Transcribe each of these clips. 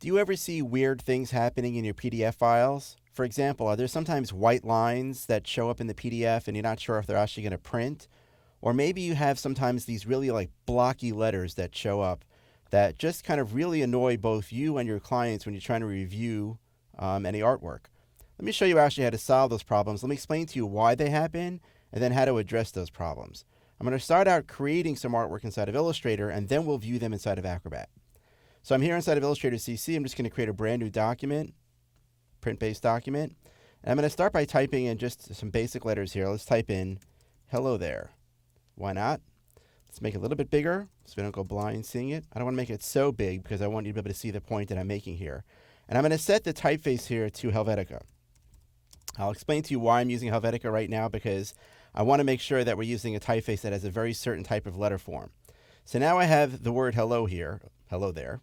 Do you ever see weird things happening in your PDF files? For example, are there sometimes white lines that show up in the PDF and you're not sure if they're actually going to print? Or maybe you have sometimes these really like blocky letters that show up that just kind of really annoy both you and your clients when you're trying to review any artwork. Let me show you actually how to solve those problems. Let me explain to you why they happen and then how to address those problems. I'm going to start out creating some artwork inside of Illustrator and then we'll view them inside of Acrobat. So I'm here inside of Illustrator CC. I'm just going to create a brand new document, print-based document. And I'm going to start by typing in just some basic letters here. Let's type in hello there. Why not? Let's make it a little bit bigger so we don't go blind seeing it. I don't want to make it so big because I want you to be able to see the point that I'm making here. And I'm going to set the typeface here to Helvetica. I'll explain to you why I'm using Helvetica right now because I want to make sure that we're using a typeface that has a very certain type of letter form. So now I have the word hello here, hello there.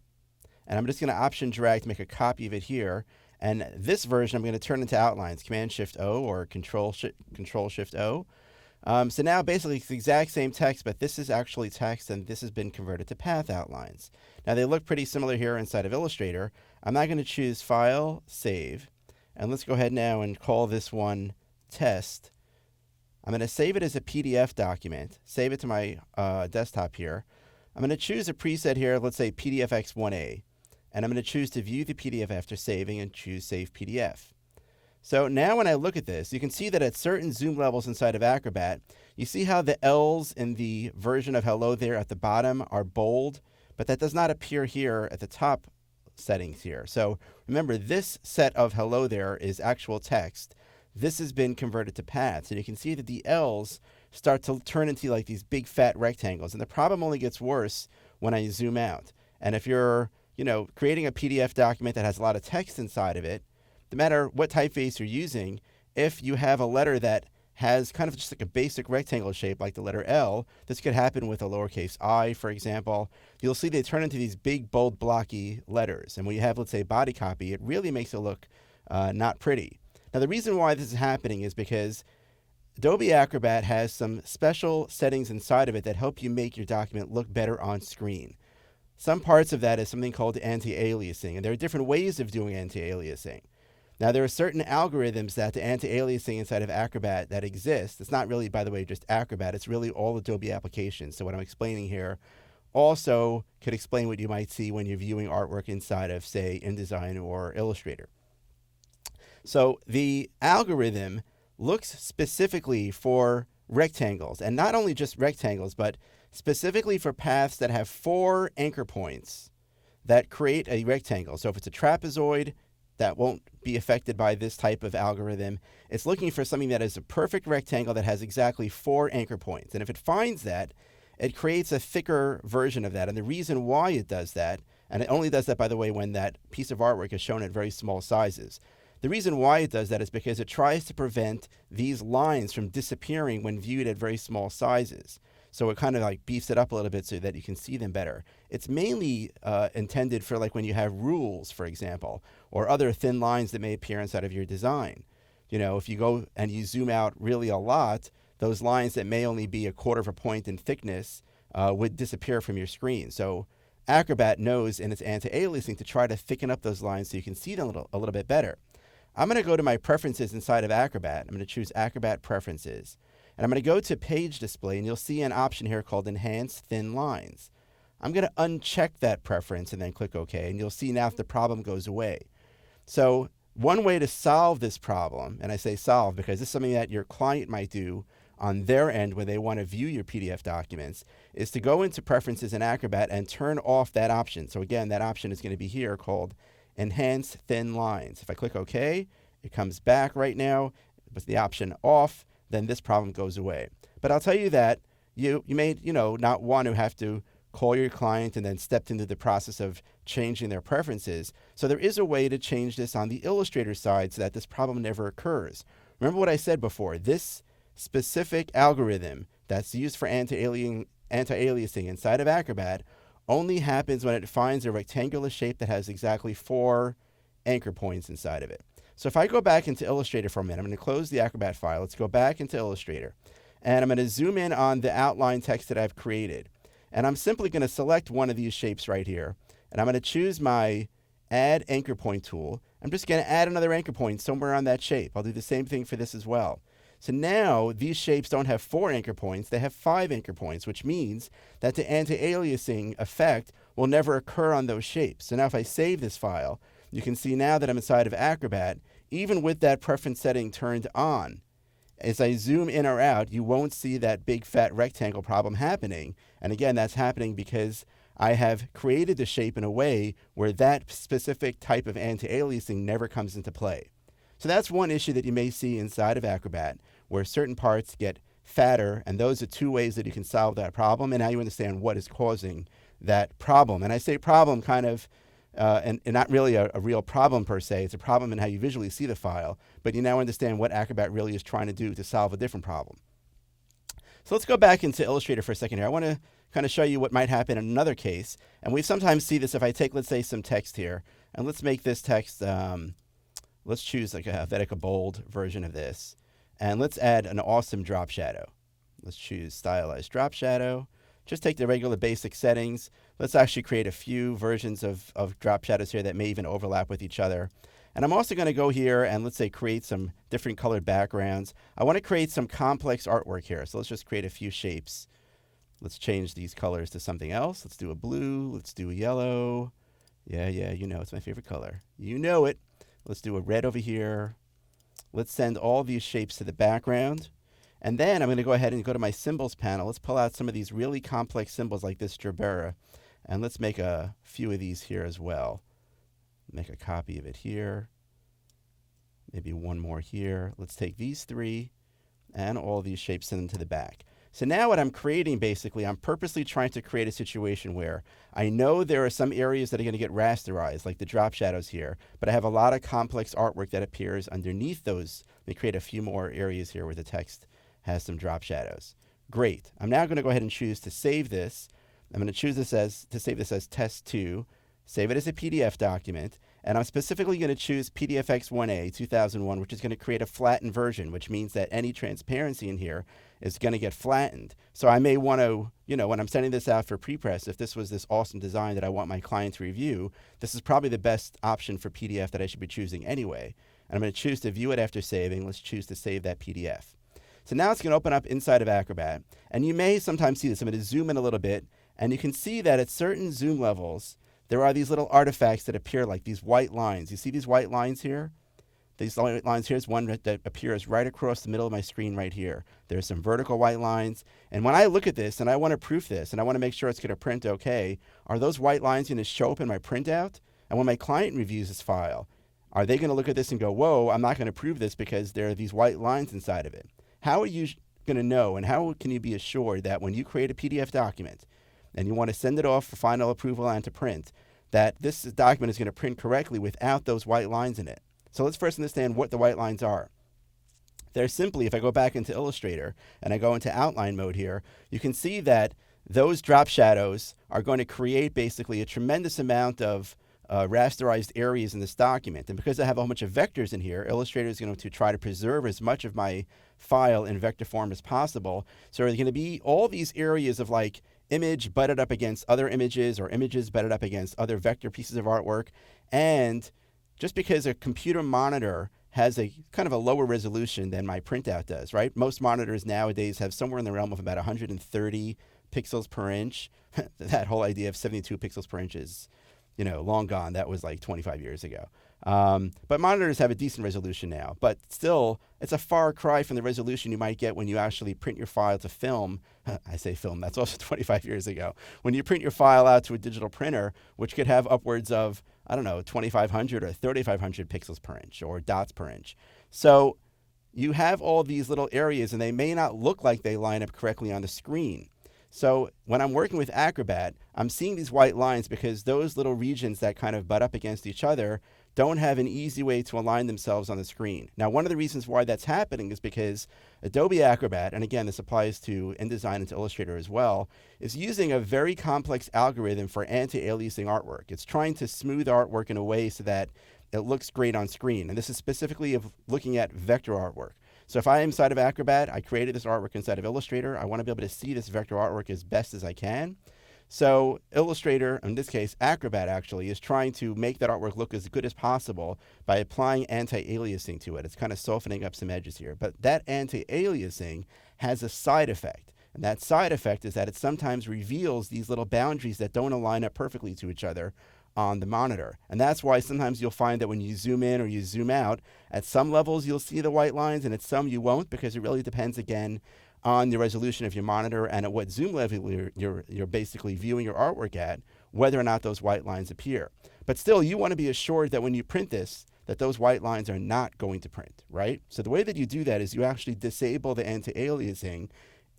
And I'm just going to option drag to make a copy of it here. And this version I'm going to turn into outlines, Command-Shift-O or Control-Shift-O. So now basically it's the exact same text, but this is actually text and this has been converted to path outlines. Now they look pretty similar here inside of Illustrator. I'm not going to choose File, Save. And let's go ahead now and call this one Test. I'm going to save it as a PDF document, save it to my desktop here. I'm going to choose a preset here, let's say PDFX1A. And I'm going to choose to view the PDF after saving and choose Save PDF. So now when I look at this, you can see that at certain zoom levels inside of Acrobat, you see how the L's in the version of hello there at the bottom are bold, but that does not appear here at the top settings here. So remember, this set of hello there is actual text. This has been converted to paths, and you can see that the L's start to turn into like these big fat rectangles, and the problem only gets worse when I zoom out. And if you're creating a PDF document that has a lot of text inside of it, no matter what typeface you're using, if you have a letter that has kind of just like a basic rectangle shape like the letter L, this could happen with a lowercase I, for example. You'll see they turn into these big, bold, blocky letters. And when you have, let's say, body copy, it really makes it look not pretty. Now, the reason why this is happening is because Adobe Acrobat has some special settings inside of it that help you make your document look better on screen. Some parts of that is something called anti-aliasing, and there are different ways of doing anti-aliasing. Now, there are certain algorithms that the anti-aliasing inside of Acrobat that exist. It's not really, by the way, just Acrobat. It's really all Adobe applications. So what I'm explaining here also could explain what you might see when you're viewing artwork inside of, say, InDesign or Illustrator. So the algorithm looks specifically for rectangles, and not only just rectangles, but specifically for paths that have 4 anchor points that create a rectangle. So if it's a trapezoid, that won't be affected by this type of algorithm. It's looking for something that is a perfect rectangle that has exactly 4 anchor points. And if it finds that, it creates a thicker version of that. And the reason why it does that, and it only does that, by the way, when that piece of artwork is shown at very small sizes. The reason why it does that is because it tries to prevent these lines from disappearing when viewed at very small sizes. So it kind of like beefs it up a little bit so that you can see them better. It's mainly intended for like when you have rules, for example, or other thin lines that may appear inside of your design. If you go and you zoom out really a lot, those lines that may only be 1/4 of a point in thickness would disappear from your screen. So Acrobat knows in its anti-aliasing to try to thicken up those lines so you can see them a little bit better. I'm going to go to my preferences inside of Acrobat. I'm going to choose Acrobat Preferences. And I'm going to go to Page Display, and you'll see an option here called Enhance Thin Lines. I'm going to uncheck that preference and then click OK, and you'll see now the problem goes away. So one way to solve this problem, and I say solve because this is something that your client might do on their end when they want to view your PDF documents, is to go into Preferences in Acrobat and turn off that option. So again, that option is going to be here called Enhance Thin Lines. If I click OK, it comes back right now with the option off. Then this problem goes away. But I'll tell you that you may not want to have to call your client and then step into the process of changing their preferences. So there is a way to change this on the Illustrator side so that this problem never occurs. Remember what I said before, this specific algorithm that's used for anti-aliasing inside of Acrobat only happens when it finds a rectangular shape that has exactly 4 anchor points inside of it. So if I go back into Illustrator for a minute, I'm going to close the Acrobat file. Let's go back into Illustrator. And I'm going to zoom in on the outline text that I've created. And I'm simply going to select one of these shapes right here. And I'm going to choose my add anchor point tool. I'm just going to add another anchor point somewhere on that shape. I'll do the same thing for this as well. So now these shapes don't have 4 anchor points, they have 5 anchor points, which means that the anti-aliasing effect will never occur on those shapes. So now if I save this file, you can see now that I'm inside of Acrobat, even with that preference setting turned on, as I zoom in or out, you won't see that big fat rectangle problem happening. And again, that's happening because I have created the shape in a way where that specific type of anti-aliasing never comes into play. So that's one issue that you may see inside of Acrobat, where certain parts get fatter, and those are 2 ways that you can solve that problem, and now you understand what is causing that problem. And I say problem kind of, and not really a real problem per se, it's a problem in how you visually see the file, but you now understand what Acrobat really is trying to do to solve a different problem. So let's go back into Illustrator for a second here. I want to kind of show you what might happen in another case, and we sometimes see this if I take, let's say, some text here, and let's make this text, let's choose like a Helvetica bold version of this. And let's add an awesome drop shadow. Let's choose stylized drop shadow. Just take the regular basic settings. Let's actually create a few versions of drop shadows here that may even overlap with each other. And I'm also going to go here and let's say create some different colored backgrounds. I want to create some complex artwork here. So let's just create a few shapes. Let's change these colors to something else. Let's do a blue. Let's do a yellow. Yeah, you know, it's my favorite color. You know it. Let's do a red over here. Let's send all these shapes to the background. And then I'm going to go ahead and go to my symbols panel. Let's pull out some of these really complex symbols like this Gerbera. And let's make a few of these here as well. Make a copy of it here. Maybe one more here. Let's take these 3 and all these shapes, send them to the back. So now what I'm creating, basically, I'm purposely trying to create a situation where I know there are some areas that are going to get rasterized, like the drop shadows here, but I have a lot of complex artwork that appears underneath those. Let me create a few more areas here where the text has some drop shadows. Great. I'm now going to go ahead and choose to save this. I'm going to choose this to save this as test2, save it as a PDF document, and I'm specifically going to choose PDFX1A 2001, which is going to create a flattened version, which means that any transparency in here is going to get flattened. So I may want to, when I'm sending this out for prepress, if this was this awesome design that I want my client to review, this is probably the best option for PDF that I should be choosing anyway. And I'm going to choose to view it after saving. Let's choose to save that PDF. So now it's going to open up inside of Acrobat. And you may sometimes see this. I'm going to zoom in a little bit. And you can see that at certain zoom levels, there are these little artifacts that appear like these white lines. You see these white lines here? These white lines, here's one that appears right across the middle of my screen right here. There's some vertical white lines. And when I look at this and I want to proof this and I want to make sure it's going to print okay, are those white lines going to show up in my printout? And when my client reviews this file, are they going to look at this and go, whoa, I'm not going to prove this because there are these white lines inside of it? How are you going to know, and how can you be assured that when you create a PDF document and you want to send it off for final approval and to print, that this document is going to print correctly without those white lines in it? So let's first understand what the white lines are. They're simply, if I go back into Illustrator and I go into outline mode here, you can see that those drop shadows are going to create basically a tremendous amount of rasterized areas in this document. And because I have a whole bunch of vectors in here, Illustrator is going to try to preserve as much of my file in vector form as possible. So there's going to be all these areas of like image butted up against other images or images butted up against other vector pieces of artwork. And just because a computer monitor has a kind of a lower resolution than my printout does, right? Most monitors nowadays have somewhere in the realm of about 130 pixels per inch. That whole idea of 72 pixels per inch is, long gone. That was like 25 years ago. But monitors have a decent resolution now, but still, it's a far cry from the resolution you might get when you actually print your file to film. I say film, that's also 25 years ago. When you print your file out to a digital printer, which could have upwards of, 2,500 or 3,500 pixels per inch or dots per inch. So you have all these little areas and they may not look like they line up correctly on the screen. So when I'm working with Acrobat, I'm seeing these white lines because those little regions that kind of butt up against each other don't have an easy way to align themselves on the screen. Now, one of the reasons why that's happening is because Adobe Acrobat, and again, this applies to InDesign and to Illustrator as well, is using a very complex algorithm for anti-aliasing artwork. It's trying to smooth artwork in a way so that it looks great on screen. And this is specifically of looking at vector artwork. So if I am inside of Acrobat, I created this artwork inside of Illustrator, I want to be able to see this vector artwork as best as I can. So Illustrator, in this case Acrobat actually, is trying to make that artwork look as good as possible by applying anti-aliasing to it. It's kind of softening up some edges here. But that anti-aliasing has a side effect. And that side effect is that it sometimes reveals these little boundaries that don't align up perfectly to each other on the monitor. And that's why sometimes you'll find that when you zoom in or you zoom out, at some levels you'll see the white lines and at some you won't, because it really depends again on the resolution of your monitor and at what zoom level you're basically viewing your artwork at, whether or not those white lines appear. But still, you want to be assured that when you print this, that those white lines are not going to print, right? So the way that you do that is you actually disable the anti-aliasing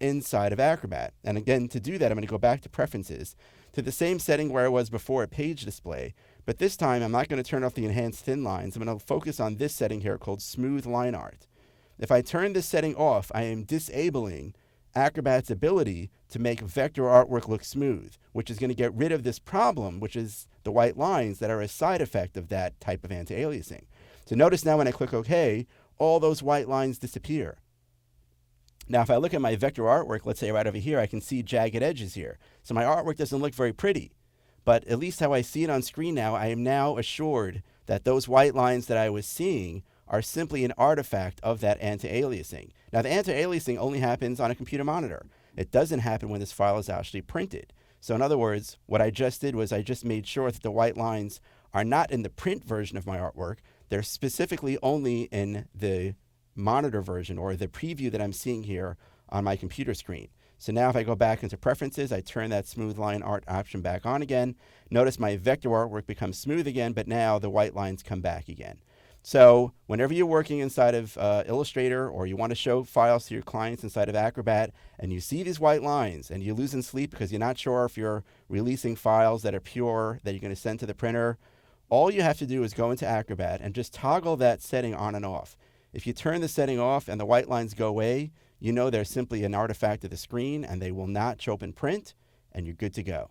inside of Acrobat. And again, to do that, I'm going to go back to Preferences, to the same setting where I was before at Page Display, but this time I'm not going to turn off the Enhanced Thin Lines. I'm going to focus on this setting here called Smooth Line Art. If I turn this setting off, I am disabling Acrobat's ability to make vector artwork look smooth, which is going to get rid of this problem, which is the white lines that are a side effect of that type of anti-aliasing. So notice now when I click OK, all those white lines disappear. Now, if I look at my vector artwork, let's say right over here, I can see jagged edges here. So my artwork doesn't look very pretty. But at least how I see it on screen now, I am now assured that those white lines that I was seeing are simply an artifact of that anti-aliasing. Now, the anti-aliasing only happens on a computer monitor. It doesn't happen when this file is actually printed. So in other words, what I just did was I just made sure that the white lines are not in the print version of my artwork. They're specifically only in the monitor version, or the preview that I'm seeing here on my computer screen. So now if I go back into Preferences, I turn that Smooth Line Art option back on again. Notice my vector artwork becomes smooth again, but now the white lines come back again. So whenever you're working inside of Illustrator, or you want to show files to your clients inside of Acrobat, and you see these white lines and you're losing sleep because you're not sure if you're releasing files that are pure that you're going to send to the printer, all you have to do is go into Acrobat and just toggle that setting on and off. If you turn the setting off and the white lines go away, you know they're simply an artifact of the screen and they will not show up in print, and you're good to go.